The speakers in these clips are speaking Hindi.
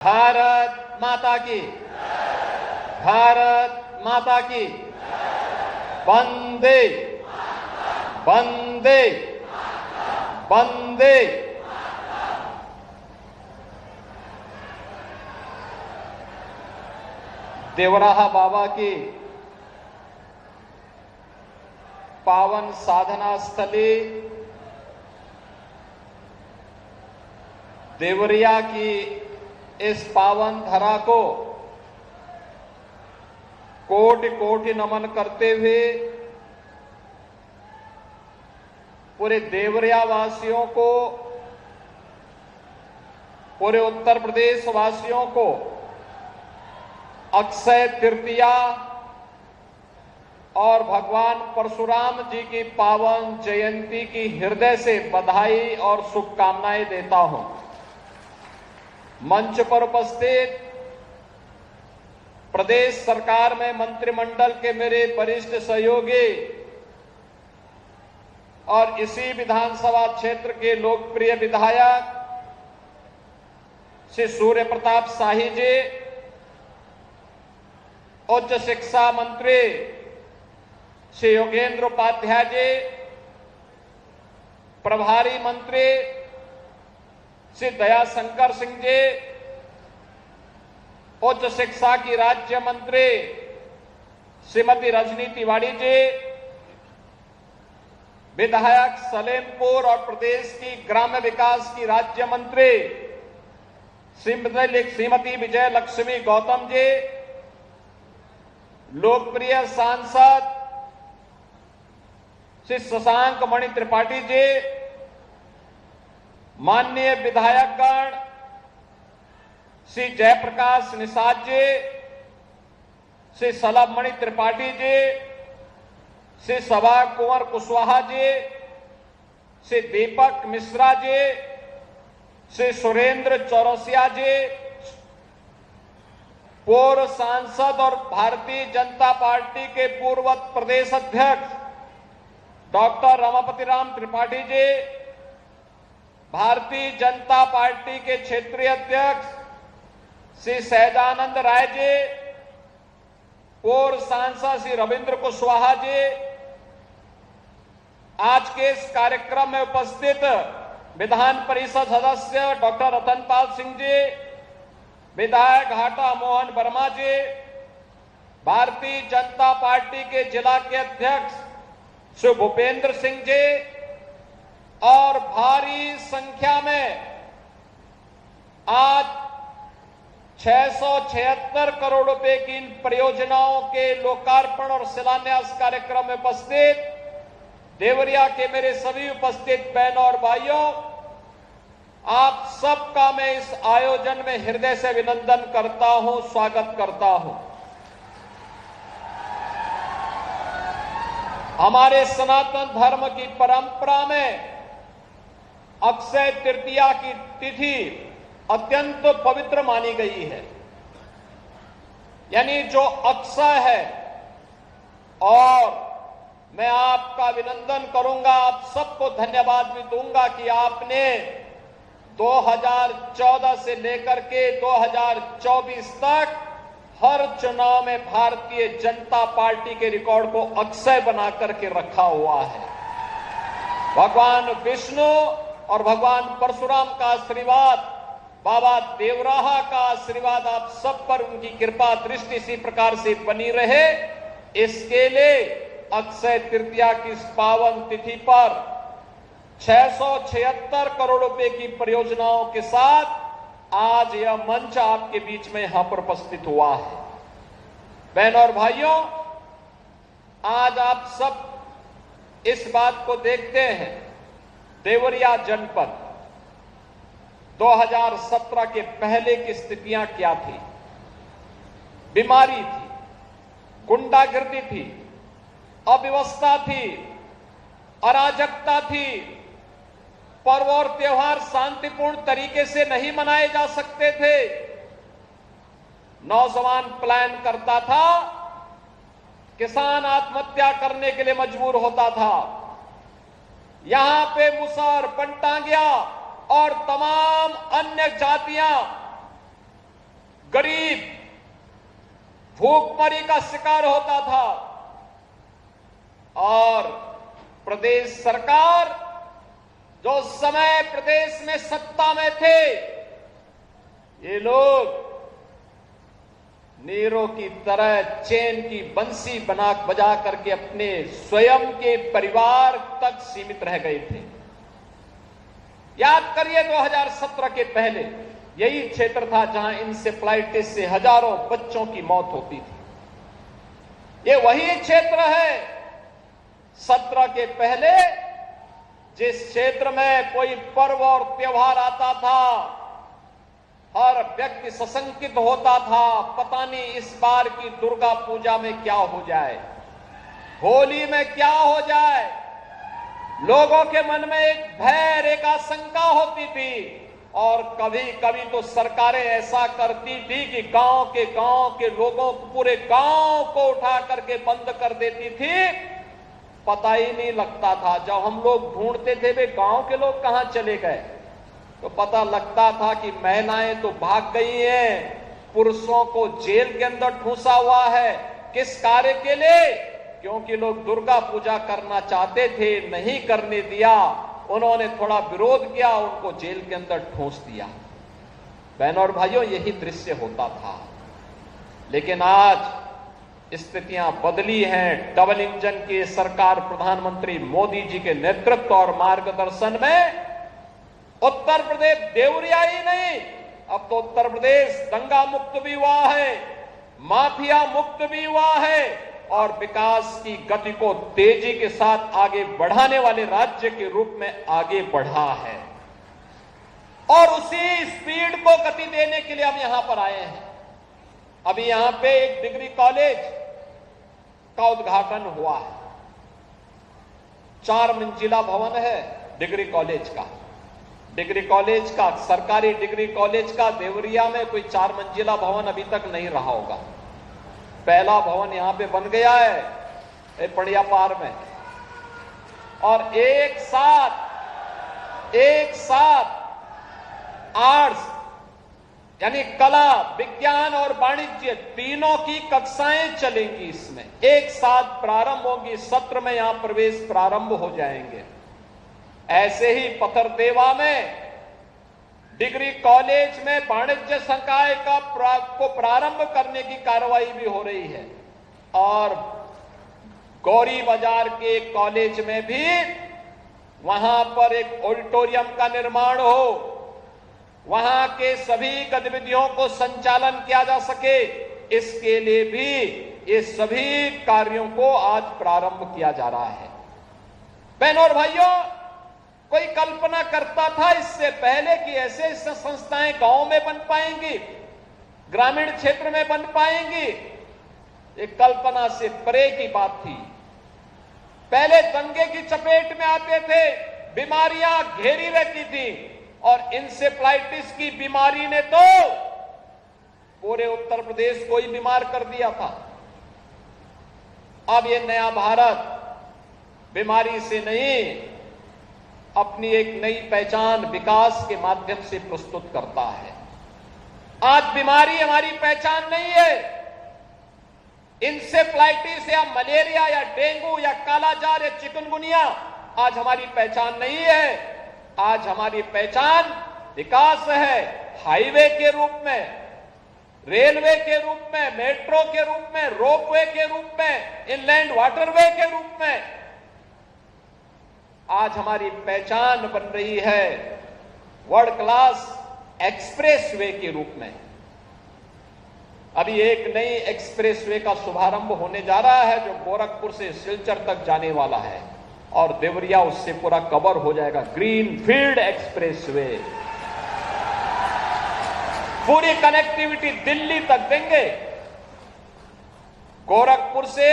भारत माता की, भारत माता की, वंदे वंदे वंदे। देवराहा बाबा की पावन साधना स्थली देवरिया की इस पावन धरा को कोटि कोटि नमन करते हुए पूरे देवरिया वासियों को, पूरे उत्तर प्रदेश वासियों को अक्षय तृतीया और भगवान परशुराम जी की पावन जयंती की हृदय से बधाई और शुभकामनाएं देता हूं। मंच पर उपस्थित प्रदेश सरकार में मंत्रिमंडल के मेरे वरिष्ठ सहयोगी और इसी विधानसभा क्षेत्र के लोकप्रिय विधायक श्री सूर्य प्रताप शाही जी, उच्च शिक्षा मंत्री श्री योगेंद्र उपाध्याय जी, प्रभारी मंत्री श्री दयाशंकर सिंह जी, उच्च शिक्षा की राज्य मंत्री श्रीमती रजनी तिवारी जी, विधायक सलेमपुर और प्रदेश की ग्राम्य विकास की राज्य मंत्री श्रीमती विजय लक्ष्मी गौतम जी, लोकप्रिय सांसद श्री शशांक मणि त्रिपाठी जी, माननीय विधायकगण श्री जयप्रकाश निषाद जी, श्री सलभ मणि त्रिपाठी जी, श्री सभा कुंवर कुशवाहा जी, श्री दीपक मिश्रा जी, श्री सुरेंद्र चौरसिया जी, पूर्व सांसद और भारतीय जनता पार्टी के पूर्व प्रदेश अध्यक्ष डॉक्टर रमापति राम त्रिपाठी जी, भारतीय जनता पार्टी के क्षेत्रीय अध्यक्ष श्री सहजानंद राय जी, पूर्व सांसद श्री रविंद्र कुशवाहा जी, आज के इस कार्यक्रम में उपस्थित विधान परिषद सदस्य डॉक्टर रतनपाल सिंह जी, विधायक हाटा मोहन वर्मा जी, भारतीय जनता पार्टी के जिला के अध्यक्ष श्री भूपेंद्र सिंह जी और भारी संख्या में आज 676 करोड़ रुपए की इन परियोजनाओं के लोकार्पण और शिलान्यास कार्यक्रम में उपस्थित देवरिया के मेरे सभी उपस्थित बहनों और भाइयों, आप सबका मैं इस आयोजन में हृदय से अभिनंदन करता हूं, स्वागत करता हूं। हमारे सनातन धर्म की परंपरा में अक्षय तृतीया की तिथि अत्यंत पवित्र मानी गई है, यानी जो अक्षय है। और मैं आपका अभिनंदन करूंगा, आप सबको धन्यवाद भी दूंगा कि आपने 2014 से लेकर के 2024 तक हर चुनाव में भारतीय जनता पार्टी के रिकॉर्ड को अक्षय बना करके रखा हुआ है। भगवान विष्णु और भगवान परशुराम का आशीर्वाद, बाबा देवराहा का आशीर्वाद आप सब पर, उनकी कृपा दृष्टि इसी प्रकार से बनी रहे, इसके लिए अक्षय तृतीया की इस पावन तिथि पर 676 करोड़ रुपए की परियोजनाओं के साथ आज यह मंच आपके बीच में यहां पर उपस्थित हुआ है। बहनों और भाइयों, आज आप सब इस बात को देखते हैं, देवरिया जनपद 2017 के पहले की स्थितियां क्या थी। बीमारी थी, गुंडागर्दी थी, अव्यवस्था थी, अराजकता थी, पर्व और त्योहार शांतिपूर्ण तरीके से नहीं मनाए जा सकते थे। नौजवान पलायन करता था, किसान आत्महत्या करने के लिए मजबूर होता था। यहां पे मुसहर, बनटांगिया और तमाम अन्य जातियां गरीब भूखमरी का शिकार होता था और प्रदेश सरकार जो समय प्रदेश में सत्ता में थे, ये लोग नीरों की तरह चैन की बंसी बजा करके अपने स्वयं के परिवार तक सीमित रह गए थे। याद करिए 2017 के पहले यही क्षेत्र था जहां इंसेफ्लाइटिस से हजारों बच्चों की मौत होती थी। ये वही क्षेत्र है 17 के पहले जिस क्षेत्र में कोई पर्व और त्योहार आता था, हर व्यक्ति सशंकित होता था, पता नहीं इस बार की दुर्गा पूजा में क्या हो जाए, होली में क्या हो जाए। लोगों के मन में एक भय, एक आशंका होती थी और कभी कभी तो सरकारें ऐसा करती थी कि गांव के लोगों को, पूरे गांव को उठा करके बंद कर देती थी। पता ही नहीं लगता था। जब हम लोग ढूंढते थे वे गांव के लोग कहां चले गए, तो पता लगता था कि महिलाएं तो भाग गई हैं, पुरुषों को जेल के अंदर ठूंसा हुआ है। किस कार्य के लिए? क्योंकि लोग दुर्गा पूजा करना चाहते थे, नहीं करने दिया, उन्होंने थोड़ा विरोध किया, उनको जेल के अंदर ठूंस दिया। बहनों और भाइयों, यही दृश्य होता था। लेकिन आज स्थितियां बदली हैं। डबल इंजन की सरकार प्रधानमंत्री मोदी जी के नेतृत्व और मार्गदर्शन में उत्तर प्रदेश देवरिया ही नहीं, अब तो उत्तर प्रदेश दंगा मुक्त भी हुआ है, माफिया मुक्त भी हुआ है और विकास की गति को तेजी के साथ आगे बढ़ाने वाले राज्य के रूप में आगे बढ़ा है। और उसी स्पीड को गति देने के लिए हम यहां पर आए हैं। अभी यहां पे एक डिग्री कॉलेज का उद्घाटन हुआ है। 4 मंजिला भवन है डिग्री कॉलेज का। डिग्री कॉलेज का, सरकारी डिग्री कॉलेज का देवरिया में कोई 4 मंजिला भवन अभी तक नहीं रहा होगा। पहला भवन यहां पे बन गया है पड़िया पार में। और एक साथ आर्ट्स यानी कला, विज्ञान और वाणिज्य तीनों की कक्षाएं चलेंगी। इसमें एक साथ प्रारंभ होगी, सत्र में यहां प्रवेश प्रारंभ हो जाएंगे। ऐसे ही पथरदेवा में डिग्री कॉलेज में वाणिज्य संकाय को प्रारंभ करने की कार्रवाई भी हो रही है। और गौरी बाजार के कॉलेज में भी वहां पर एक ऑडिटोरियम का निर्माण हो, वहां के सभी गतिविधियों को संचालन किया जा सके, इसके लिए भी ये सभी कार्यों को आज प्रारंभ किया जा रहा है। बहनों और भाइयों, कोई कल्पना करता था इससे पहले कि ऐसे संस्थाएं गांव में बन पाएंगी, ग्रामीण क्षेत्र में बन पाएंगी? एक कल्पना से परे की बात थी। पहले दंगे की चपेट में आते थे, बीमारियां घेरी रहती थी और इंसेफ्लाइटिस की बीमारी ने तो पूरे उत्तर प्रदेश को ही बीमार कर दिया था। अब ये नया भारत बीमारी से नहीं, अपनी एक नई पहचान विकास के माध्यम से प्रस्तुत करता है। आज बीमारी हमारी पहचान नहीं है। इंसेफ्लाइटिस या मलेरिया या डेंगू या कालाजार या चिकनगुनिया आज हमारी पहचान नहीं है। आज हमारी पहचान विकास है, हाईवे के रूप में, रेलवे के रूप में, मेट्रो के रूप में, रोपवे के रूप में, इनलैंड वाटरवे के रूप में। आज हमारी पहचान बन रही है वर्ल्ड क्लास एक्सप्रेसवे के रूप में। अभी एक नई एक्सप्रेसवे का शुभारंभ होने जा रहा है जो गोरखपुर से सिलचर तक जाने वाला है और देवरिया उससे पूरा कवर हो जाएगा। ग्रीन फील्ड एक्सप्रेसवे पूरी कनेक्टिविटी दिल्ली तक देंगे। गोरखपुर से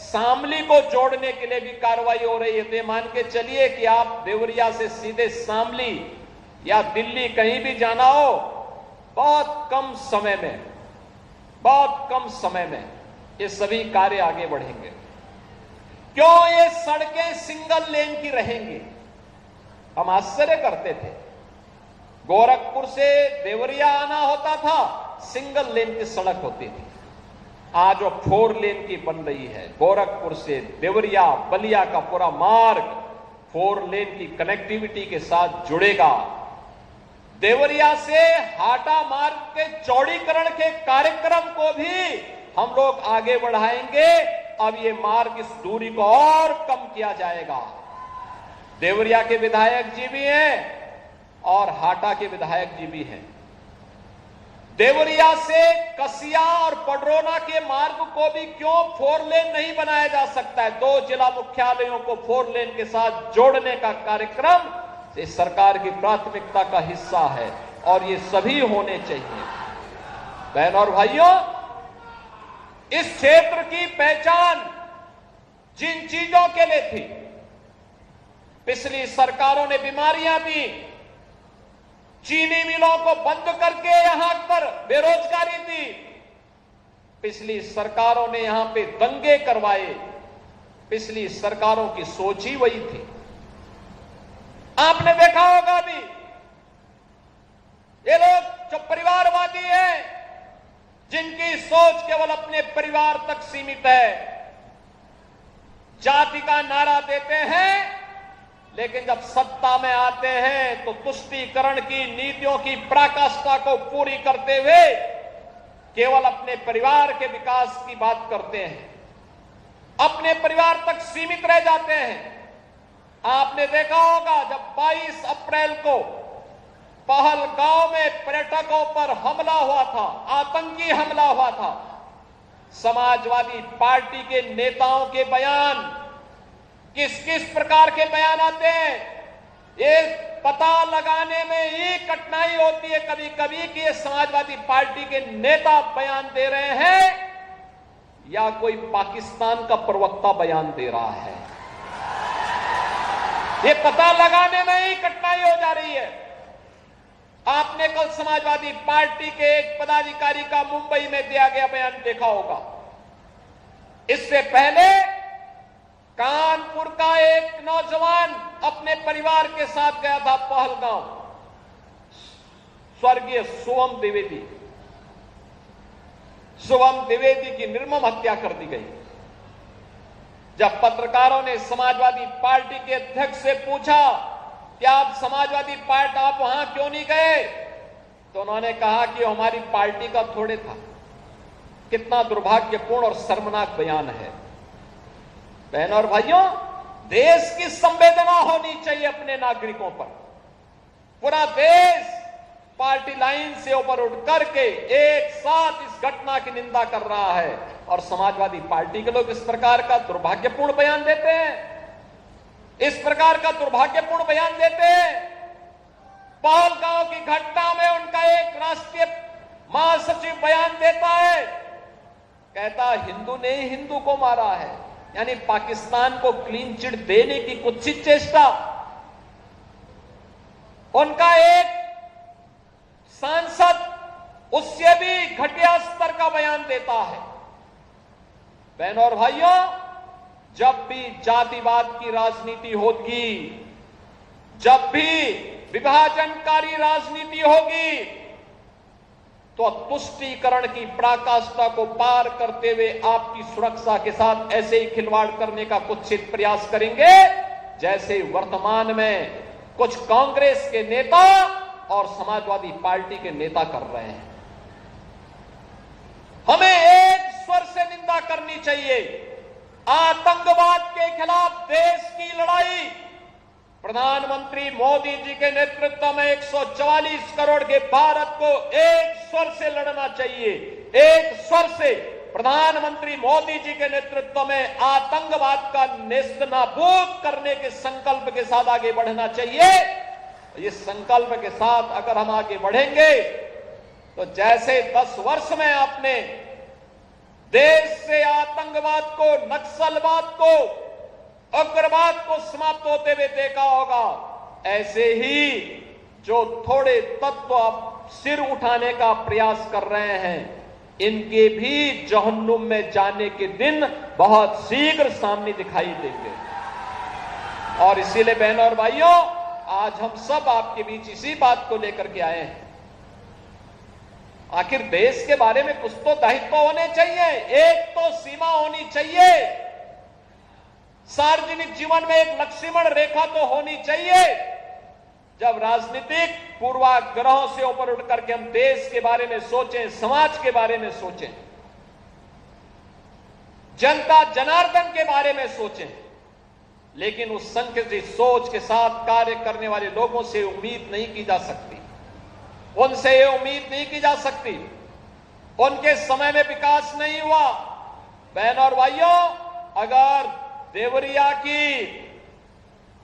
शामली को जोड़ने के लिए भी कार्रवाई हो रही है। तो मान के चलिए कि आप देवरिया से सीधे शामली या दिल्ली कहीं भी जाना हो, बहुत कम समय में ये सभी कार्य आगे बढ़ेंगे। क्यों ये सड़कें सिंगल लेन की रहेंगी? हम आश्चर्य करते थे। गोरखपुर से देवरिया आना होता था सिंगल लेन की सड़क होती थी, आज वो 4 लेन की बन रही है। गोरखपुर से देवरिया बलिया का पूरा मार्ग 4 लेन की कनेक्टिविटी के साथ जुड़ेगा। देवरिया से हाटा मार्ग के चौड़ीकरण के कार्यक्रम को भी हम लोग आगे बढ़ाएंगे। अब ये मार्ग इस दूरी को और कम किया जाएगा। देवरिया के विधायक जी भी हैं और हाटा के विधायक जी भी हैं। देवरिया से कसिया और पडरौना के मार्ग को भी क्यों 4 लेन नहीं बनाया जा सकता है? 2 जिला मुख्यालयों को 4 लेन के साथ जोड़ने का कार्यक्रम इस सरकार की प्राथमिकता का हिस्सा है और ये सभी होने चाहिए। बहन और भाइयों, इस क्षेत्र की पहचान जिन चीजों के लिए थी, पिछली सरकारों ने बीमारियां दी, चीनी मिलों को बंद करके यहां पर बेरोजगारी दी, पिछली सरकारों ने यहां पे दंगे करवाए, पिछली सरकारों की सोच ही वही थी। आपने देखा होगा भी, ये लोग जो परिवारवादी हैं, जिनकी सोच केवल अपने परिवार तक सीमित है, जाति का नारा देते हैं, लेकिन जब सत्ता में आते हैं तो तुष्टीकरण की नीतियों की पराकाष्ठा को पूरी करते हुए केवल अपने परिवार के विकास की बात करते हैं, अपने परिवार तक सीमित रह जाते हैं। आपने देखा होगा जब 22 अप्रैल को पहलगांव में पर्यटकों पर हमला हुआ था, आतंकी हमला हुआ था, समाजवादी पार्टी के नेताओं के बयान किस किस प्रकार के बयान आते हैं, ये पता लगाने में ही कठिनाई होती है कभी कभी कि ये समाजवादी पार्टी के नेता बयान दे रहे हैं या कोई पाकिस्तान का प्रवक्ता बयान दे रहा है। ये पता लगाने में ही कठिनाई हो जा रही है। आपने कल समाजवादी पार्टी के एक पदाधिकारी का मुंबई में दिया गया बयान देखा होगा। इससे पहले कानपुर का एक नौजवान अपने परिवार के साथ गया था पहलगांव, स्वर्गीय शुभम द्विवेदी की निर्मम हत्या कर दी गई। जब पत्रकारों ने समाजवादी पार्टी के अध्यक्ष से पूछा कि आप समाजवादी पार्टी आप वहां क्यों नहीं गए, तो उन्होंने कहा कि हमारी पार्टी का थोड़े था। कितना दुर्भाग्यपूर्ण और शर्मनाक बयान है। बहनों और भाइयों, देश की संवेदना होनी चाहिए अपने नागरिकों पर। पूरा देश पार्टी लाइन से ऊपर उठ करके एक साथ इस घटना की निंदा कर रहा है और समाजवादी पार्टी के लोग इस प्रकार का दुर्भाग्यपूर्ण बयान देते हैं, इस प्रकार का दुर्भाग्यपूर्ण बयान देते हैं। पहलगांव की घटना में उनका एक राष्ट्रीय महासचिव बयान देता है, कहता हिंदू ने हिंदू को मारा है, यानी पाकिस्तान को क्लीन चिट देने की कुत्सित चेष्टा। उनका एक सांसद उससे भी घटिया स्तर का बयान देता है। बहनों और भाइयों, जब भी जातिवाद की राजनीति होगी, जब भी विभाजनकारी राजनीति होगी, तो तुष्टीकरण की पराकाष्ठा को पार करते हुए आपकी सुरक्षा के साथ ऐसे ही खिलवाड़ करने का कुत्सित प्रयास करेंगे जैसे वर्तमान में कुछ कांग्रेस के नेता और समाजवादी पार्टी के नेता कर रहे हैं। हमें एक स्वर से निंदा करनी चाहिए। आतंकवाद के खिलाफ देश की लड़ाई प्रधानमंत्री मोदी जी के नेतृत्व में 144 करोड़ के भारत को एक स्वर से लड़ना चाहिए। एक स्वर से प्रधानमंत्री मोदी जी के नेतृत्व में आतंकवाद का नेस्तनाबूद करने के संकल्प के साथ आगे बढ़ना चाहिए। इस संकल्प के साथ अगर हम आगे बढ़ेंगे तो जैसे 10 वर्ष में आपने देश से आतंकवाद को, नक्सलवाद को, उग्रवाद को समाप्त होते हुए देखा होगा, ऐसे ही जो थोड़े तत्व आप सिर उठाने का प्रयास कर रहे हैं, इनके भी जहन्नुम में जाने के दिन बहुत शीघ्र सामने दिखाई देंगे। और इसीलिए बहनों और भाइयों, आज हम सब आपके बीच इसी बात को लेकर के आए हैं आखिर देश के बारे में कुछ तो दायित्व होने चाहिए, एक तो सीमा होनी चाहिए, सार्वजनिक जीवन में एक लक्ष्मण रेखा तो होनी चाहिए। जब राजनीतिक पूर्वाग्रहों से ऊपर उठ करके हम देश के बारे में सोचें, समाज के बारे में सोचें, जनता जनार्दन के बारे में सोचें, लेकिन उस संकुचित सोच के साथ कार्य करने वाले लोगों से उम्मीद नहीं की जा सकती, उनसे ये उम्मीद नहीं की जा सकती। उनके समय में विकास नहीं हुआ। बहनों और भाइयों, अगर देवरिया की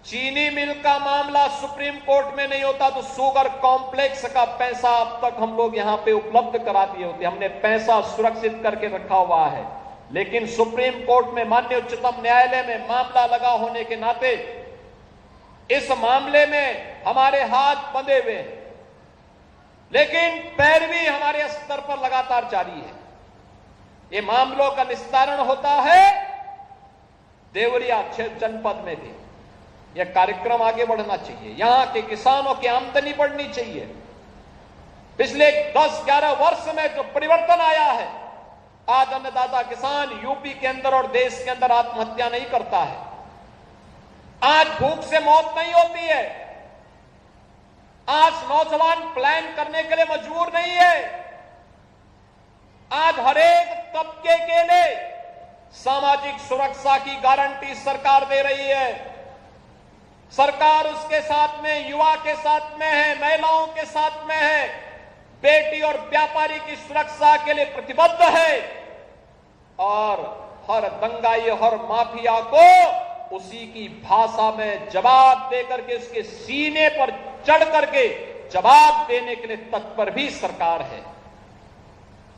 चीनी मिल का मामला सुप्रीम कोर्ट में नहीं होता तो शुगर कॉम्प्लेक्स का पैसा अब तक हम लोग यहां पे उपलब्ध करा दिए होते। हमने पैसा सुरक्षित करके रखा हुआ है, लेकिन सुप्रीम कोर्ट में, माननीय उच्चतम न्यायालय में मामला लगा होने के नाते इस मामले में हमारे हाथ बंधे हुए हैं, लेकिन पैरवी हमारे स्तर पर लगातार जारी है। ये मामलों का निस्तारण होता है देवरिया जनपद में भी। यह कार्यक्रम आगे बढ़ना चाहिए, यहां के किसानों की आमदनी बढ़नी चाहिए। पिछले 10-11 वर्ष में जो परिवर्तन आया है, आज अन्नदाता किसान यूपी के अंदर और देश के अंदर आत्महत्या नहीं करता है, आज भूख से मौत नहीं होती है, आज नौजवान प्लान करने के लिए मजबूर नहीं है, आज हरेक तबके के लिए सामाजिक सुरक्षा की गारंटी सरकार दे रही है। सरकार उसके साथ में, युवा के साथ में है, महिलाओं के साथ में है, बेटी और व्यापारी की सुरक्षा के लिए प्रतिबद्ध है और हर दंगाई, हर माफिया को उसी की भाषा में जवाब देकर के उसके सीने पर चढ़ करके जवाब देने के लिए तत्पर भी सरकार है।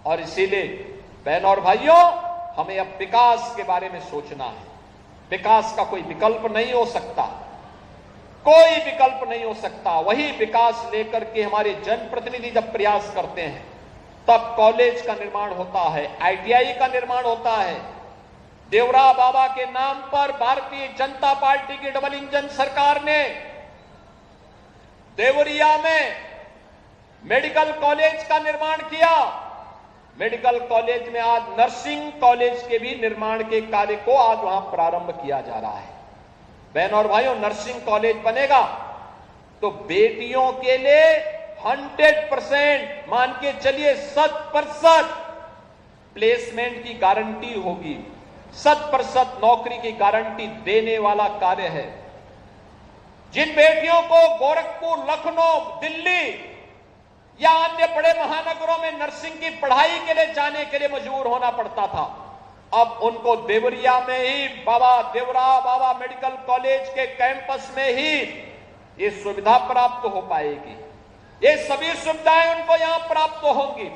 और इसीलिए बहनों और भाइयों, हमें अब विकास के बारे में सोचना है। विकास का कोई विकल्प नहीं हो सकता, कोई विकल्प नहीं हो सकता। वही विकास लेकर के हमारे जनप्रतिनिधि जब प्रयास करते हैं, तब कॉलेज का निर्माण होता है, आईटीआई का निर्माण होता है। देवरा बाबा के नाम पर भारतीय जनता पार्टी की डबल इंजन सरकार ने देवरिया में मेडिकल कॉलेज का निर्माण किया। मेडिकल कॉलेज में आज नर्सिंग कॉलेज के भी निर्माण के कार्य को आज वहां प्रारंभ किया जा रहा है। बहनों और भाइयों, नर्सिंग कॉलेज बनेगा तो बेटियों के लिए 100%, मान के चलिए 100% प्लेसमेंट की गारंटी होगी, 100% नौकरी की गारंटी देने वाला कार्य है। जिन बेटियों को गोरखपुर, लखनऊ, दिल्ली या अन्य बड़े महानगरों में नर्सिंग की पढ़ाई के लिए जाने के लिए मजबूर होना पड़ता था, अब उनको देवरिया में ही देवरा बाबा मेडिकल कॉलेज के कैंपस में ही ये सुविधा प्राप्त हो पाएगी। ये सभी सुविधाएं उनको यहां प्राप्त होंगी।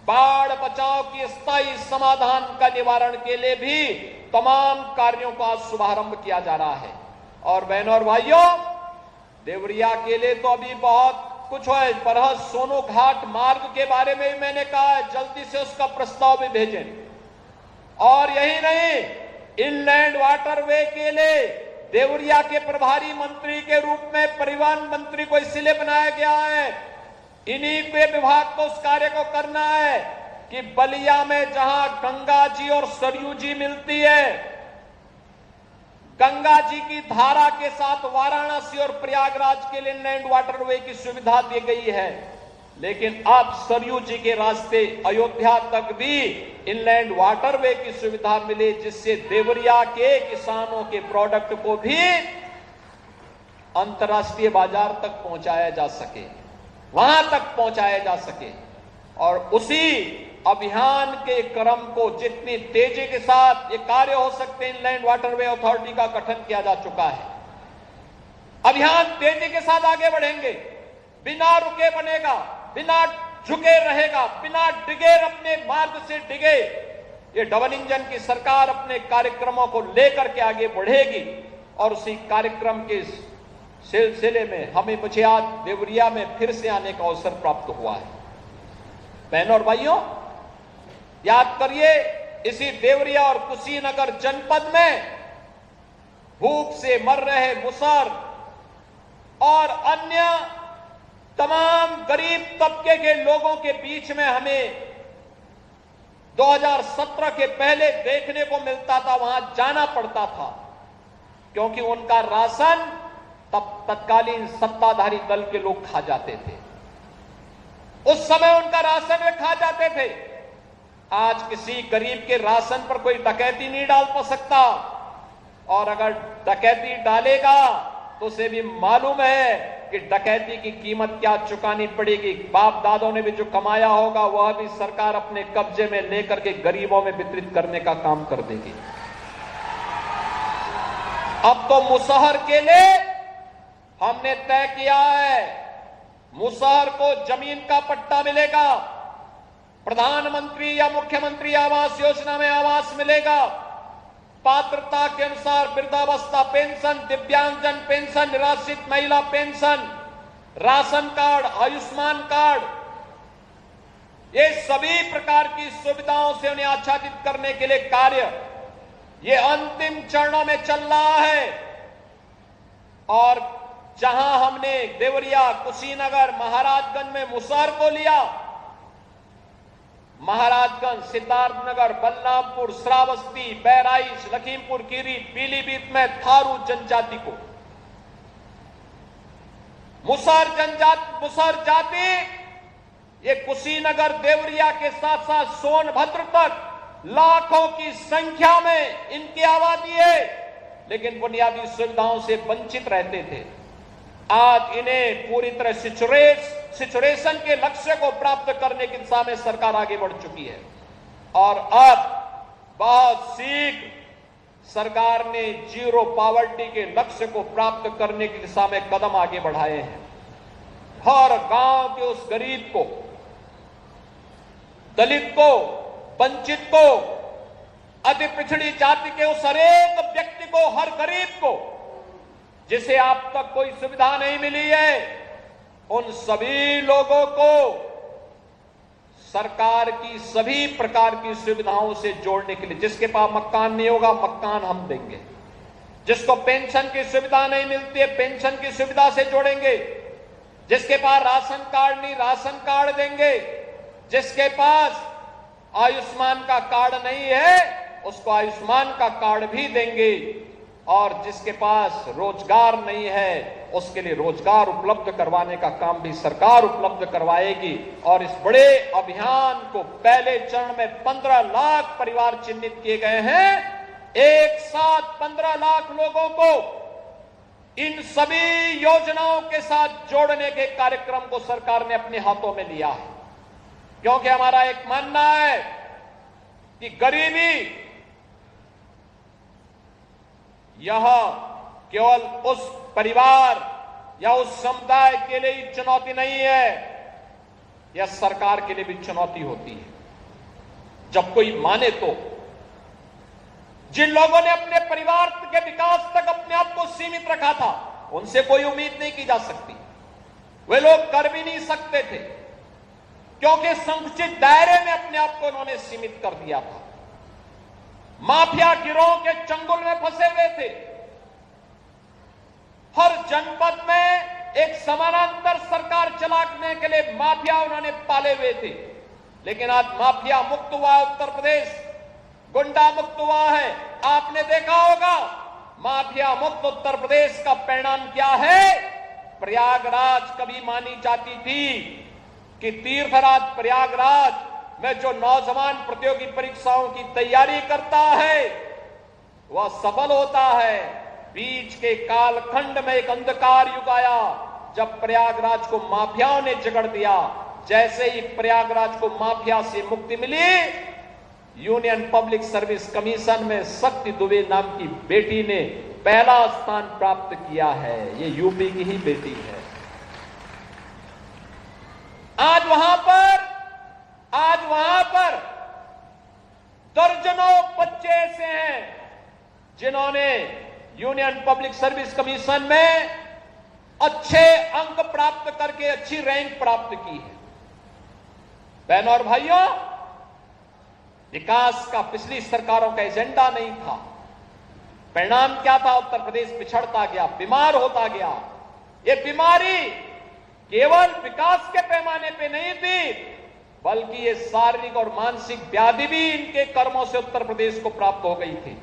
बाढ़ बचाव की स्थायी समाधान का निवारण के लिए भी तमाम कार्यों का शुभारंभ किया जा रहा है। और बहनों और भाइयों, देवरिया के लिए तो अभी बहुत कुछ है। बरहस सोनू घाट मार्ग के बारे में भी मैंने कहा है, जल्दी से उसका प्रस्ताव भी भेजें। और यही नहीं, इनलैंड वाटरवे के लिए देवरिया के प्रभारी मंत्री के रूप में परिवहन मंत्री को इसलिए बनाया गया है, इन्हीं के विभाग को उस कार्य को करना है कि बलिया में जहां गंगा जी और सरयू जी मिलती है, गंगा जी की धारा के साथ वाराणसी और प्रयागराज के लिए इनलैंड वाटरवे की सुविधा दी गई है, लेकिन अब सरयू जी के रास्ते अयोध्या तक भी इनलैंड वाटरवे की सुविधा मिले, जिससे देवरिया के किसानों के प्रोडक्ट को भी अंतर्राष्ट्रीय बाजार तक पहुंचाया जा सके, वहां तक पहुंचाया जा सके। और उसी अभियान के क्रम को जितनी तेजी के साथ ये कार्य हो सकते हैं, इनलैंड वाटरवे अथॉरिटी का गठन किया जा चुका है। अभियान तेजी के साथ आगे बढ़ेंगे, बिना रुके बनेगा, बिना झुके रहेगा, बिना डिगे अपने मार्ग से डिगे। ये डबल इंजन की सरकार अपने कार्यक्रमों को लेकर के आगे बढ़ेगी और उसी कार्यक्रम के सिलसिले में मुझे आज देवरिया में फिर से आने का अवसर प्राप्त हुआ है। बहनों और भाइयों, याद करिए, इसी देवरिया और कुशीनगर जनपद में भूख से मर रहे मुसहर और अन्य तमाम गरीब तबके के लोगों के बीच में हमें 2017 के पहले देखने को मिलता था, वहां जाना पड़ता था, क्योंकि उनका राशन तब तत्कालीन सत्ताधारी दल के लोग खा जाते थे। उस समय उनका राशन वे खा जाते थे। आज किसी गरीब के राशन पर कोई डकैती नहीं डाल सकता, और अगर डकैती डालेगा तो उसे भी मालूम है कि डकैती की कीमत क्या चुकानी पड़ेगी। बाप दादों ने भी जो कमाया होगा वह भी सरकार अपने कब्जे में लेकर के गरीबों में वितरित करने का काम कर देगी। अब तो मुसहर के लिए हमने तय किया है, मुसहर को जमीन का पट्टा मिलेगा, प्रधानमंत्री या मुख्यमंत्री आवास योजना में आवास मिलेगा, पात्रता के अनुसार वृद्धावस्था पेंशन, दिव्यांगजन पेंशन, निराश्रित महिला pension, ration card, Ayushman card, ये सभी प्रकार की सुविधाओं से उन्हें आच्छादित करने के लिए कार्य ये अंतिम चरणों में चल रहा है। और जहां हमने देवरिया, कुशीनगर, महाराजगंज में मुसहर को लिया, महाराजगंज, सिद्धार्थनगर, बलरामपुर, श्रावस्ती, बहराइच, लखीमपुर खीरी, पीलीभीत में थारू जनजाति को मुसहर जाति ये कुशीनगर, देवरिया के साथ साथ सोनभद्र तक लाखों की संख्या में इनकी आबादी है, लेकिन बुनियादी सुविधाओं से वंचित रहते थे। आज इन्हें पूरी तरह सिचुएशन के लक्ष्य को प्राप्त करने की दिशा में सरकार आगे बढ़ चुकी है। और अब बहुत शीघ्र सरकार ने जीरो पॉवर्टी के लक्ष्य को प्राप्त करने की दिशा में कदम आगे बढ़ाए हैं। हर गांव के उस गरीब को, दलित को, वंचित को, अति पिछड़ी जाति के उस हरेक व्यक्ति को, हर गरीब को जिसे आप तक कोई सुविधा नहीं मिली है, उन सभी लोगों को सरकार की सभी प्रकार की सुविधाओं से जोड़ने के लिए, जिसके पास मकान नहीं होगा मकान हम देंगे, जिसको पेंशन की सुविधा नहीं मिलती है पेंशन की सुविधा से जोड़ेंगे, जिसके पास राशन कार्ड नहीं राशन कार्ड देंगे, जिसके पास आयुष्मान का कार्ड नहीं है उसको आयुष्मान का कार्ड भी देंगे, और जिसके पास रोजगार नहीं है उसके लिए रोजगार उपलब्ध करवाने का काम भी सरकार उपलब्ध करवाएगी। और इस बड़े अभियान को पहले चरण में 15 लाख परिवार चिन्हित किए गए हैं। एक साथ 15 लाख लोगों को इन सभी योजनाओं के साथ जोड़ने के कार्यक्रम को सरकार ने अपने हाथों में लिया है, क्योंकि हमारा एक मानना है कि गरीबी यह केवल उस परिवार या उस समुदाय के लिए ही चुनौती नहीं है, यह सरकार के लिए भी चुनौती होती है। जब कोई माने तो जिन लोगों ने अपने परिवार के विकास तक अपने आप को सीमित रखा था उनसे कोई उम्मीद नहीं की जा सकती, वे लोग कर भी नहीं सकते थे, क्योंकि संकुचित दायरे में अपने आप को उन्होंने सीमित कर दिया था। माफिया गिरोह के चंगुल में फंसे हुए थे। हर जनपद में एक समानांतर सरकार चलाने के लिए माफिया उन्होंने पाले हुए थे, लेकिन आज माफिया मुक्त हुआ उत्तर प्रदेश, गुंडा मुक्त हुआ है। आपने देखा होगा माफिया मुक्त उत्तर प्रदेश का परिणाम क्या है। प्रयागराज कभी मानी जाती थी कि तीर्थराज प्रयागराज में जो नौजवान प्रतियोगी परीक्षाओं की तैयारी करता है वह सफल होता है। बीच के कालखंड में एक अंधकार युग आया जब प्रयागराज को माफियाओं ने जकड़ दिया। जैसे ही प्रयागराज को माफिया से मुक्ति मिली, यूनियन पब्लिक सर्विस कमीशन में शक्ति दुबे नाम की बेटी ने पहला स्थान प्राप्त किया है। ये यूपी की ही बेटी है। आज वहां पर दर्जनों बच्चे ऐसे हैं जिन्होंने यूनियन पब्लिक सर्विस कमीशन में अच्छे अंक प्राप्त करके अच्छी रैंक प्राप्त की है। बहनों और भाइयों, विकास का पिछली सरकारों का एजेंडा नहीं था। परिणाम क्या था? उत्तर प्रदेश पिछड़ता गया, बीमार होता गया। ये बीमारी केवल विकास के पैमाने पे नहीं थी, बल्कि ये शारीरिक और मानसिक व्याधि भी इनके कर्मों से उत्तर प्रदेश को प्राप्त हो गई थी।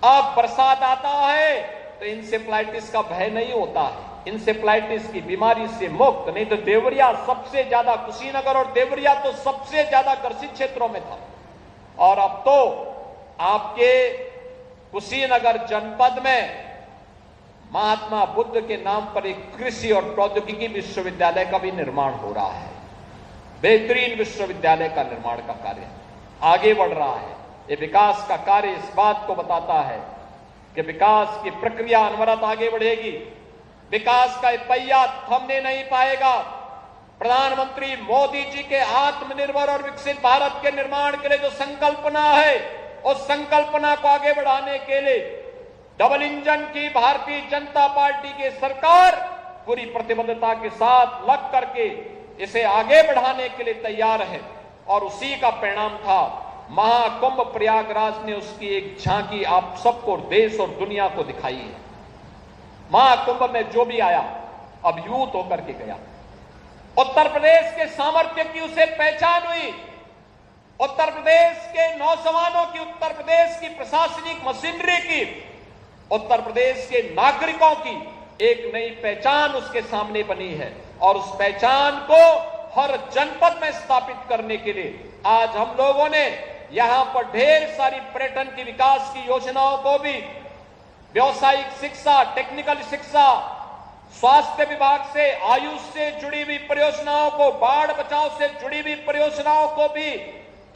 अब बरसात आता है तो इंसेफ्लाइटिस का भय नहीं होता है, इंसेफ्लाइटिस की बीमारी से मुक्त। नहीं तो देवरिया सबसे ज्यादा, कुशीनगर और देवरिया तो सबसे ज्यादा ग्रसित क्षेत्रों में था, और अब तो आपके कुशीनगर जनपद में महात्मा बुद्ध के नाम पर एक कृषि और प्रौद्योगिकी विश्वविद्यालय का भी निर्माण हो रहा है। बेहतरीन विश्वविद्यालय का निर्माण का कार्य आगे बढ़ रहा है। ये विकास का कार्य इस बात को बताता है कि विकास की प्रक्रिया अनवरत आगे बढ़ेगी। विकास का पहिया थमने नहीं पाएगा। प्रधानमंत्री मोदी जी के आत्मनिर्भर और विकसित भारत के निर्माण के लिए जो संकल्पना है, उस संकल्पना को आगे बढ़ाने के लिए डबल इंजन की भारतीय जनता पार्टी की सरकार पूरी प्रतिबद्धता के साथ लग करके इसे आगे बढ़ाने के लिए तैयार है। और उसी का परिणाम था महाकुंभ प्रयागराज ने उसकी एक झांकी आप सबको, देश और दुनिया को दिखाई है। महाकुंभ में जो भी आया अभिभूत होकर के गया। उत्तर प्रदेश के सामर्थ्य की उसे पहचान हुई, उत्तर प्रदेश के नौजवानों की, उत्तर प्रदेश की प्रशासनिक मशीनरी की, उत्तर प्रदेश के नागरिकों की एक नई पहचान उसके सामने बनी है। और उस पहचान को हर जनपद में स्थापित करने के लिए आज हम लोगों ने यहां पर ढेर सारी पर्यटन की विकास की योजनाओं को भी, व्यावसायिक शिक्षा, टेक्निकल शिक्षा, स्वास्थ्य विभाग से, आयुष से जुड़ी हुई परियोजनाओं को, बाढ़ बचाव से जुड़ी हुई परियोजनाओं को भी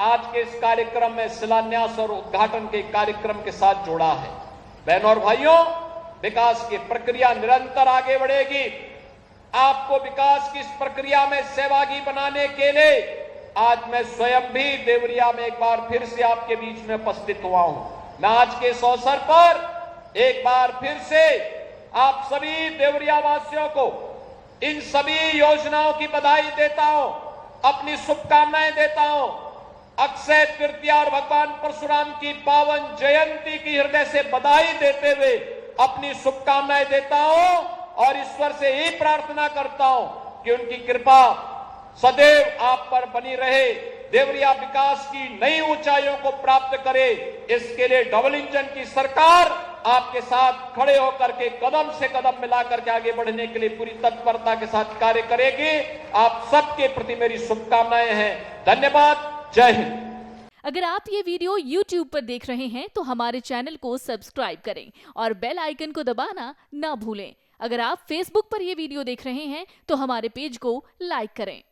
आज के इस कार्यक्रम में शिलान्यास और उद्घाटन के कार्यक्रम के साथ जोड़ा है। बहनों और भाइयों, विकास की प्रक्रिया निरंतर आगे बढ़ेगी। आपको विकास की इस प्रक्रिया में सहभागी बनाने के लिए आज मैं स्वयं भी देवरिया में एक बार फिर से आपके बीच में उपस्थित हुआ हूं। मैं आज के इस अवसर पर एक बार फिर से आप सभी देवरिया वासियों को इन सभी योजनाओं की बधाई देता हूं, अपनी शुभकामनाएं देता हूं। अक्षय तृतीया और भगवान परशुराम की पावन जयंती की हृदय से बधाई देते हुए अपनी शुभकामनाएं देता हूं और ईश्वर से ही प्रार्थना करता हूं कि उनकी कृपा सदैव आप पर बनी रहे, देवरिया विकास की नई ऊंचाइयों को प्राप्त करे। इसके लिए डबल इंजन की सरकार आपके साथ खड़े होकर के कदम से कदम मिलाकर के आगे बढ़ने के लिए पूरी तत्परता के साथ कार्य करेगी। आप सबके प्रति मेरी शुभकामनाएं हैं। धन्यवाद। जय हिंद। अगर आप ये वीडियो YouTube पर देख रहे हैं तो हमारे चैनल को सब्सक्राइब करें और बेल आइकन को दबाना ना भूलें। अगर आप Facebook पर ये वीडियो देख रहे हैं तो हमारे पेज को लाइक करें।